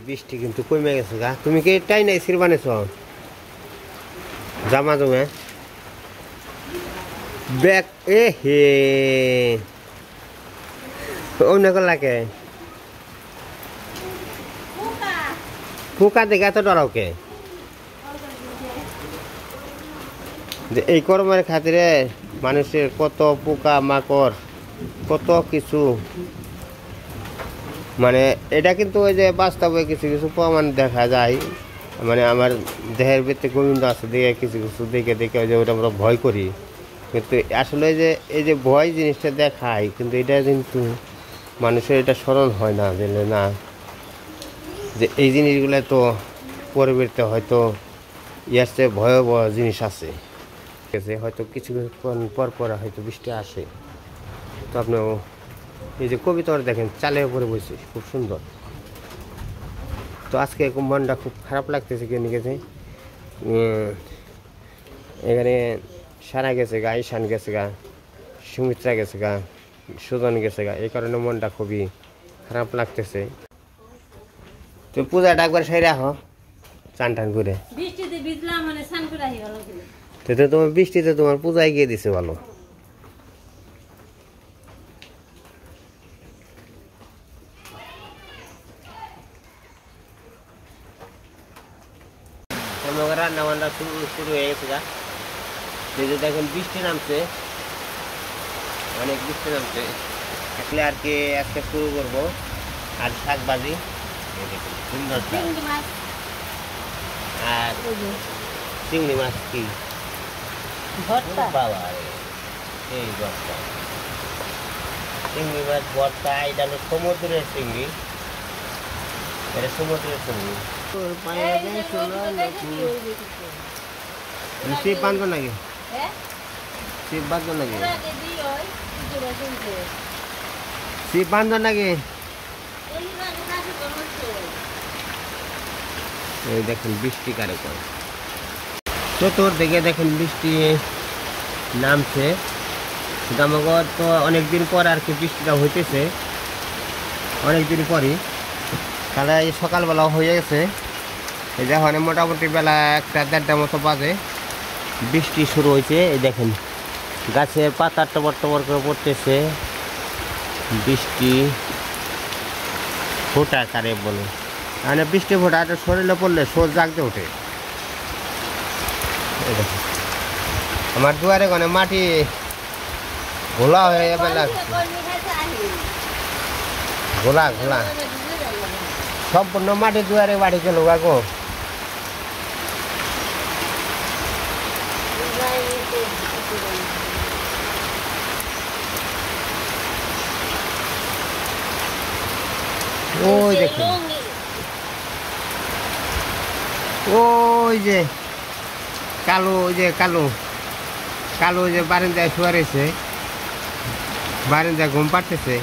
বৃষ্টি কিন্তু কমে গেছে গা। তুমি কি টাই নাই সির বানিয়েছ জামা জমে ব্যাগ এ হে অন্য লাগে পোকা দেখে এত ডরাও কে? এই কর্মের খাতিরে মানুষের কত পোকা মাকড় কত কিছু, মানে এটা কিন্তু ওই যে বাস্তবে কিছু কিছু প্রমাণ দেখা যায়। মানে আমার দেহের ভিতরে গোবিন্দ আছে দেখে কিছু কিছু দেখে দেখে ওই যে ওটা আমরা ভয় করি, কিন্তু আসলে যে এই যে ভয় জিনিসটা দেখায় কিন্তু এটা কিন্তু মানুষের এটা স্মরণ হয় না যে না, যে এই জিনিসগুলো তো পরিবর্তে হয়তো ইয়ার চেয়ে ভয়াবহ জিনিস আছে, ঠিক আছে? হয়তো কিছুক্ষণ পর পর হয়তো বৃষ্টি আসে। তো আপনি এই যে কবিতাটা দেখেন চালের উপরে বসে খুব সুন্দর। তো আজকে মনটা খুব খারাপ লাগতেছে কেন গেছে, এখানে সারা গেছে গা, ঈশান গেছে গা, সুমিত্রা গেছে গা, সুজন গেছে গা, এই কারণে মনটা খুবই খারাপ লাগতেছে। তো পূজাটা একবার সেই রাখো চান টান করে। বৃষ্টিতে ভিজলাম মানে স্নান করে আসি ভালো ছিল। তো তোমার বৃষ্টিতে তোমার পূজায় গিয়ে দিছে ভালো। রান্না বান্না শুরু হয়ে গেছে গা। দেখেন বৃষ্টি নামছে, অনেক বৃষ্টি নামছে। থাকলে আর কি আজকে শুরু করবো। আর শাক ভাজি দেখুন সুন্দর, আর চিংড়ি মাছ কি বাবা, এই ভর্তা চিংড়ি মাছ ভর্তা। এটা হলো সমুদ্রের চিংড়ি, এটা সমুদ্রের চিংড়ি। শিব বাঁধব নাকি? শিব বাঁধব নাকি? শিব বাঁধব নাকি? এই দেখেন বৃষ্টি কারে করে চতুর দিকে দেখেন বৃষ্টি নামছে। আমাকে তো অনেকদিন পর আর কি বৃষ্টিটা হইতেছে, অনেকদিন পরই। তাহলে এই সকালবেলা হয়ে গেছে, এই যখন মোটামুটি বেলা 1-1:30 মতো বাজে বৃষ্টি শুরু হয়েছে। এই দেখেন গাছের পাতা টবর টবর করে পড়তেছে, বৃষ্টি ফোটা কারে বলে। মানে বৃষ্টি ফোটা শরীরে পড়লে সোজ জাগতে ওঠে। আমার দুয়ারে কোনে মাটি ঘোলা হয়ে বেলা, ঘোলা ঘোলা সম্পূর্ণ মাটি দুয়ারে বাড়ি গেল গো। ওই দেখুন ওই যে কালো, ওই যে কালো কালো যে বারান্দায় শুয়ে রয়েছে, বারান্দায় ঘুম পাড়তেছে।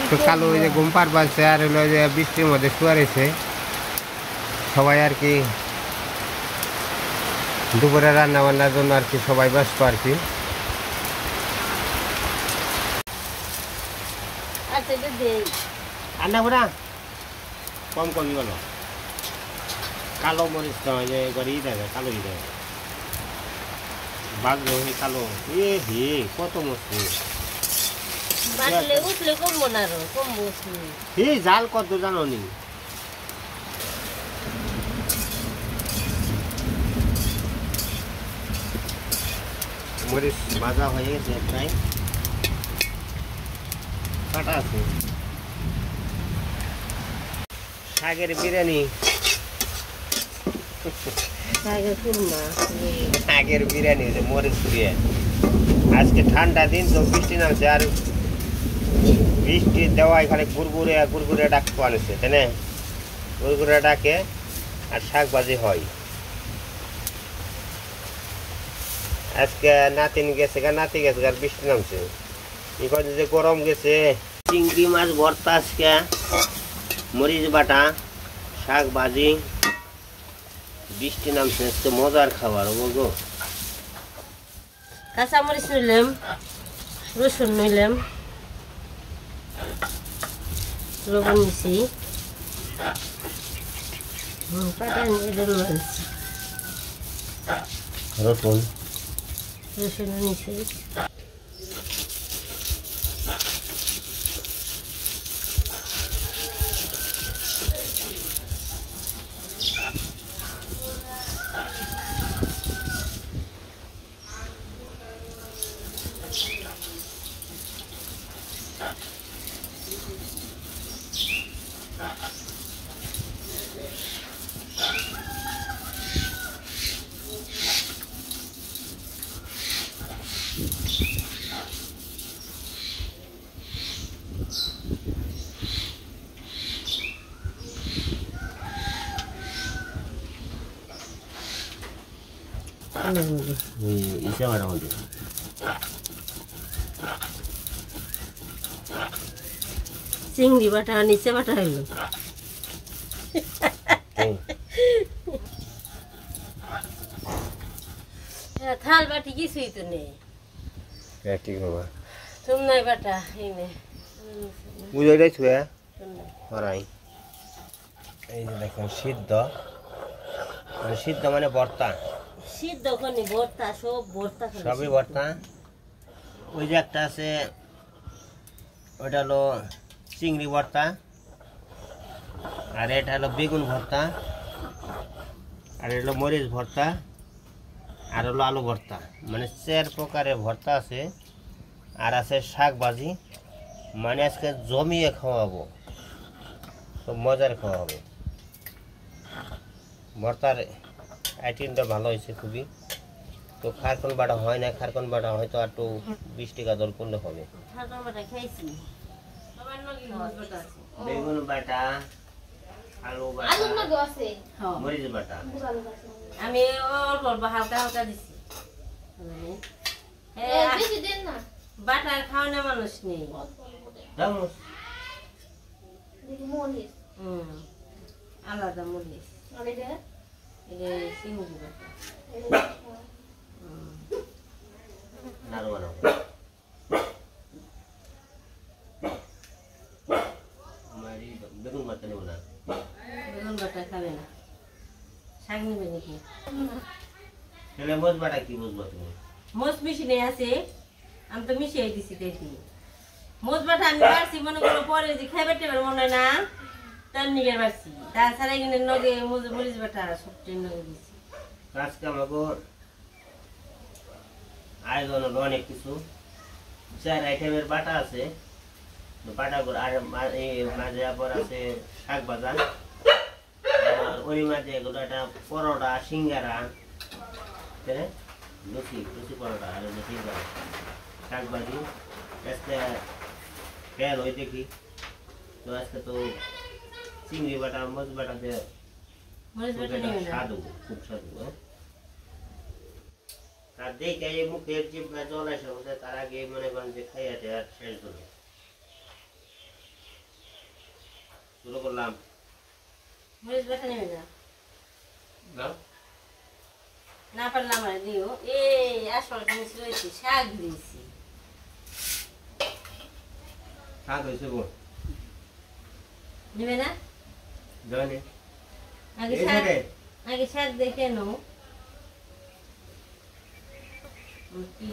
তো কালো ওই যে ঘুম পাড় বাজছে, আর হলো যে বৃষ্টির মধ্যে শুয়ে রয়েছে। সবাই আর কি দুপুরে রান্না বান্নার জন্য আর কি সবাই ব্যস্ত আর কি। রান্না করা কম কমই বলো, কালো মরিচ নয় যে করে ই দেবে, কালো ই দেবে বাগলো হে কালো। এ হে কত মস্তি জাল কত জানো নি? মরিচ ভাজা হয়ে গেছে প্রায়, কাটা আছে। শাকের বিরিয়ানি, শাকের বিরিয়ানি মরিচ পুড়িয়ে। আজকে ঠান্ডা দিন তো বৃষ্টি নামছে, আর বৃষ্টি দেওয়া এখানে গুড়গুড়ে গুড়গুড়ে ডাক আনেছে, তাই না? গুড়গুড়ে ডাকে আর শাক ভাজি হয়। আজকে নাতিন গেছে গা, নাতি গেছে আর বৃষ্টি নামছে। এখানে যে গরম গেছে, চিংড়ি মাছ ভর্তা, আজকে মরিচ বাটা, শাক ভাজি, বৃষ্টি নামছে, আজকে মজার খাবার বলবো। কাঁচা মরিচ নিলাম, রসুন নিলাম, লবণ মিশি, পাটা এটা মাছ রসুন রসুন নিচে ইসে বাটা হল চিংড়ি বাটা নিচে বাটা হইলো থাল বাটি কিছুই তো নেই ঠিক বাবা তুমি নাই বাটা এই নে বুঝে যাই ছুঁয়ে হরাই এই যে দেখুন সিদ্ধ মানে সিদ্ধ মানে ভর্তা সিদ্ধ খনি ভর্তা সব ভর্তা সবই ভর্তা ওই যে একটা আছে ওইটা হলো চিংড়ি ভর্তা আর এটা হলো বেগুন ভর্তা আর এটা হলো মরিচ ভর্তা আর হলো আলু ভর্তা মানে 4 প্রকারের ভর্তা আছে আর আছে শাক ভাজি মানে আজকে জমিয়ে খাওয়াবো খুব মজার খাওয়াবো ভর্তার আইটেমটা ভালো হয়েছে খুবই তো খারকন বাটা হয় না খারকন বাটা হয়তো একটু 20 টাকা দর করলে হবে খাইছি বেগুন বাটা আলু বাটা মরিচ বাটা আমি অল্প অল্প হালকা হালকা দিছি বাটার খাওয়ানো মানুষ নেই আলাদা মরিচ চিংড়ি বাটা নাড়ু বানাবো বেগুন বাটা নেব না বেগুন বাটা খাবে না শাক নিবে নাকি তাহলে মরিচ বাটা কি বুঝবো তুমি মোজ মিশিয়ে আছে আমি তো মিশিয়ে দিছি দেখি মোজ বাটা আমি পারছি মনে করো পরে যে খাইবার টেবার মনে হয় না তার নিগে পারছি তাছাড়া এখানে নগে মরিচ বাটা সবচেয়ে নগে দিছি আজকে আমাকে আয়োজন হলো অনেক কিছু 4 আইটেমের বাটা আছে বাটা করে আর মাঝে আবার আছে শাক ভাজা আর ওই মাঝে এগুলো একটা পরোটা সিঙ্গারা লুচি লুচি পরোটা আর সিঙ্গারা শাক ভাজি আজকে খেয়াল হয়ে দেখি তো আজকে তো চিংড়ি বাটা মাছ বাটা দিয়ে মরিচ বাটা নিবে না স্বাদু খুব স্বাদু আর দেখে এই মুখের জিভে জল আসে বসে তার আগে মনে করেন যে খাইয়া দেওয়ার শেষ করে শুরু করলাম মরিচ বাটা নিবে না না না পারলে আমরা দিও এই আসল জিনিস রয়েছে শাক দিয়েছি শাক হয়েছে গো নিবে না জানি আগে শাক দেখে নো কি